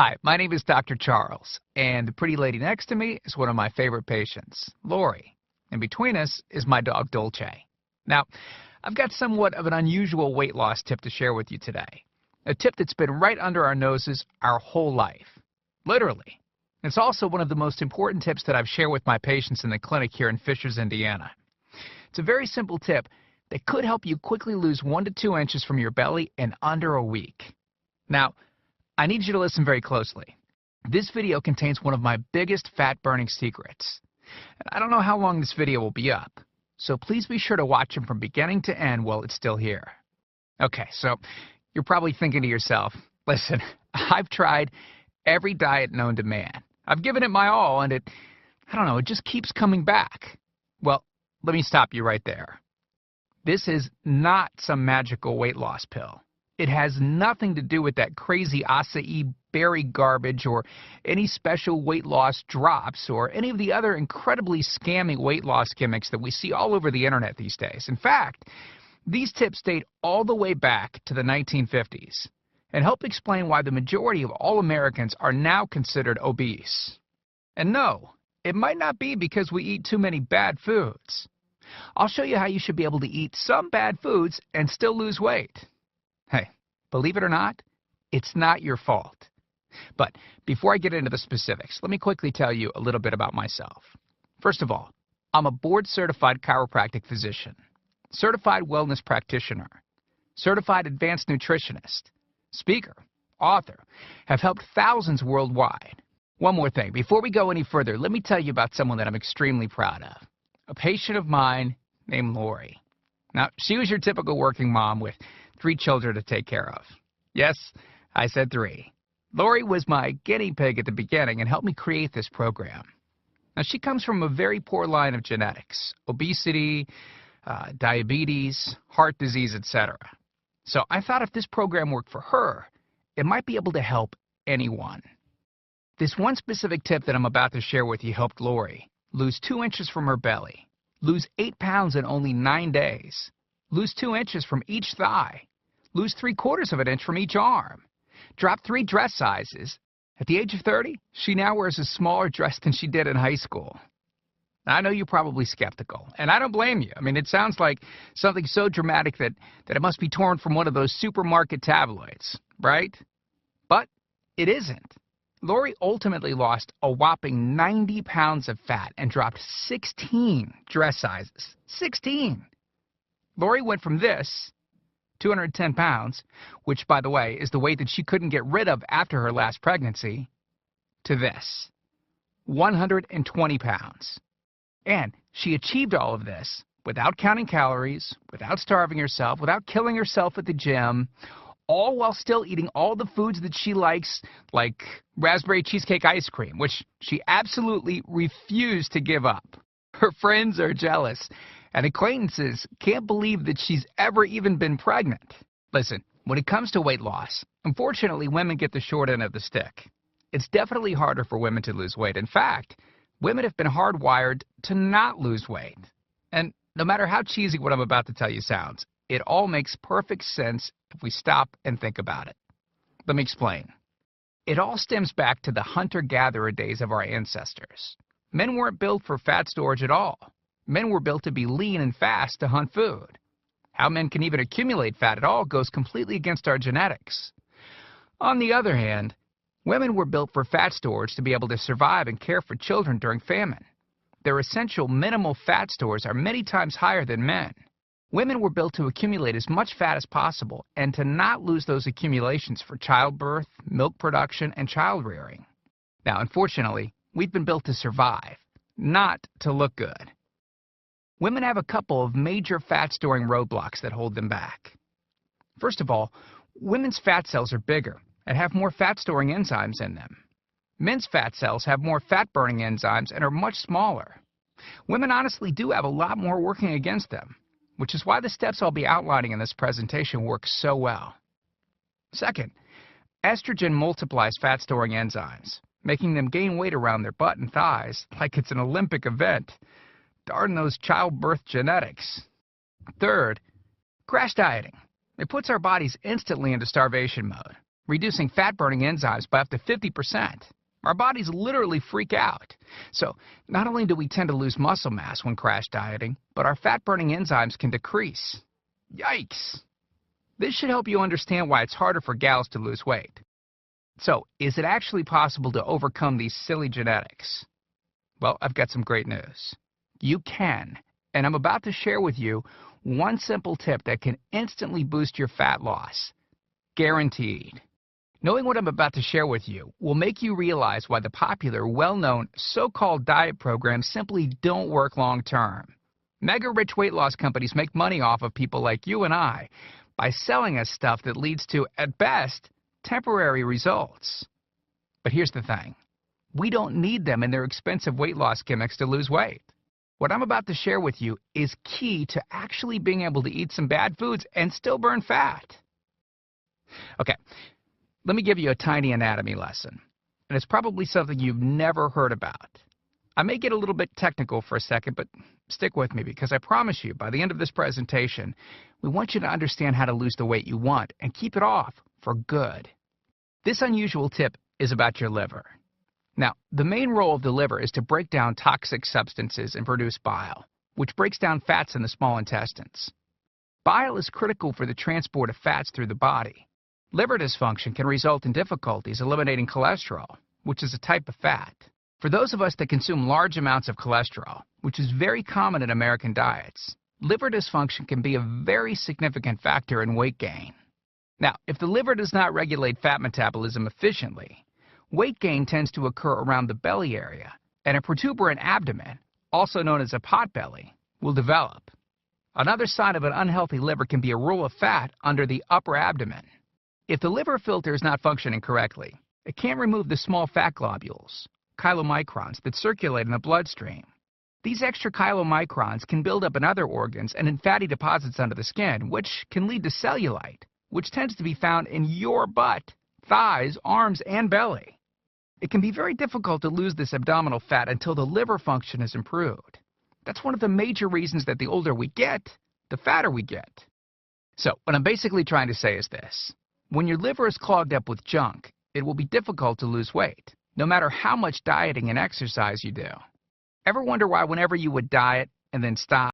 Hi, my name is Dr. Charles, and the pretty lady next to me is one of my favorite patients, Lori. And between us is my dog, Dolce. Now, I've got somewhat of an unusual weight loss tip to share with you today. A tip that's been right under our noses our whole life. Literally. It's also one of the most important tips that I've shared with my patients in the clinic here in Fishers, Indiana. It's a very simple tip that could help you quickly lose 1 to 2 inches from your belly in under a week. Now, I need you to listen very closely. This video contains one of my biggest fat-burning secrets. And I don't know how long this video will be up, so please be sure to watch it from beginning to end while it's still here. Okay, so you're probably thinking to yourself, listen, I've tried every diet known to man. I've given it my all, and it just keeps coming back. Well, let me stop you right there. This is not some magical weight loss pill. It has nothing to do with that crazy acai berry garbage or any special weight loss drops or any of the other incredibly scammy weight loss gimmicks that we see all over the internet these days. In fact, these tips date all the way back to the 1950s and help explain why the majority of all Americans are now considered obese. And no, it might not be because we eat too many bad foods. I'll show you how you should be able to eat some bad foods and still lose weight. Hey, believe it or not, it's not your fault. But before I get into the specifics, let me quickly tell you a little bit about myself. First of all, I'm a board-certified chiropractic physician, certified wellness practitioner, certified advanced nutritionist, speaker, author, have helped thousands worldwide. One more thing, before we go any further, let me tell you about someone that I'm extremely proud of, a patient of mine named Lori. Now, she was your typical working mom with 3 children to take care of. Yes, I said 3. Lori was my guinea pig at the beginning and helped me create this program. Now, she comes from a very poor line of genetics, obesity, diabetes, heart disease, etc. So I thought if this program worked for her, it might be able to help anyone. This one specific tip that I'm about to share with you helped Lori lose 2 inches from her belly, lose 8 pounds in only 9 days, lose 2 inches from each thigh, lose 3/4 of an inch from each arm, drop 3 dress sizes. At the age of 30, she now wears a smaller dress than she did in high school. Now, I know you're probably skeptical, and I don't blame you. I mean, it sounds like something so dramatic that it must be torn from one of those supermarket tabloids, right? But it isn't. Lori ultimately lost a whopping 90 pounds of fat and dropped 16 dress sizes. 16! Lori went from this, 210 pounds, which, by the way, is the weight that she couldn't get rid of after her last pregnancy, to this, 120 pounds. And she achieved all of this without counting calories, without starving herself, without killing herself at the gym, all while still eating all the foods that she likes, like raspberry cheesecake ice cream, which she absolutely refused to give up. Her friends are jealous, and acquaintances can't believe that she's ever even been pregnant. Listen, when it comes to weight loss, unfortunately, women get the short end of the stick. It's definitely harder for women to lose weight. In fact, women have been hardwired to not lose weight. And no matter how cheesy what I'm about to tell you sounds, it all makes perfect sense if we stop and think about it. Let me explain. It all stems back to the hunter-gatherer days of our ancestors. Men weren't built for fat storage at all. Men were built to be lean and fast to hunt food. How men can even accumulate fat at all goes completely against our genetics. On the other hand, women were built for fat storage to be able to survive and care for children during famine. Their essential minimal fat stores are many times higher than men. Women were built to accumulate as much fat as possible and to not lose those accumulations for childbirth, milk production, and child rearing. Now, unfortunately, we've been built to survive, not to look good. Women have a couple of major fat-storing roadblocks that hold them back. First of all, women's fat cells are bigger and have more fat-storing enzymes in them. Men's fat cells have more fat-burning enzymes and are much smaller. Women honestly do have a lot more working against them, which is why the steps I'll be outlining in this presentation work so well. Second, estrogen multiplies fat-storing enzymes, making them gain weight around their butt and thighs like it's an Olympic event. Darn those childbirth genetics. Third, crash dieting. It puts our bodies instantly into starvation mode, reducing fat-burning enzymes by up to 50%. Our bodies literally freak out. So not only do we tend to lose muscle mass when crash dieting, but our fat-burning enzymes can decrease. Yikes! This should help you understand why it's harder for gals to lose weight. So, is it actually possible to overcome these silly genetics? Well, I've got some great news. You can, and I'm about to share with you one simple tip that can instantly boost your fat loss. Guaranteed. Knowing what I'm about to share with you will make you realize why the popular, well-known, so-called diet programs simply don't work long-term. Mega-rich weight loss companies make money off of people like you and I by selling us stuff that leads to, at best, temporary results. But here's the thing. We don't need them in their expensive weight loss gimmicks to lose weight. What I'm about to share with you is key to actually being able to eat some bad foods and still burn fat. Okay, let me give you a tiny anatomy lesson, and it's probably something you've never heard about. I may get a little bit technical for a second, but stick with me because I promise you, by the end of this presentation, we want you to understand how to lose the weight you want and keep it off for good. This unusual tip is about your liver. Now, the main role of the liver is to break down toxic substances and produce bile, which breaks down fats in the small intestines. Bile is critical for the transport of fats through the body. Liver dysfunction can result in difficulties eliminating cholesterol, which is a type of fat. For those of us that consume large amounts of cholesterol, which is very common in American diets, liver dysfunction can be a very significant factor in weight gain. Now, if the liver does not regulate fat metabolism efficiently, weight gain tends to occur around the belly area, and a protuberant abdomen, also known as a potbelly, will develop. Another sign of an unhealthy liver can be a roll of fat under the upper abdomen. If the liver filter is not functioning correctly, it can't remove the small fat globules, chylomicrons, that circulate in the bloodstream. These extra chylomicrons can build up in other organs and in fatty deposits under the skin, which can lead to cellulite, which tends to be found in your butt, thighs, arms, and belly. It can be very difficult to lose this abdominal fat until the liver function is improved. That's one of the major reasons that the older we get, the fatter we get. So, what I'm basically trying to say is this. When your liver is clogged up with junk, it will be difficult to lose weight, no matter how much dieting and exercise you do. Ever wonder why whenever you would diet and then stop,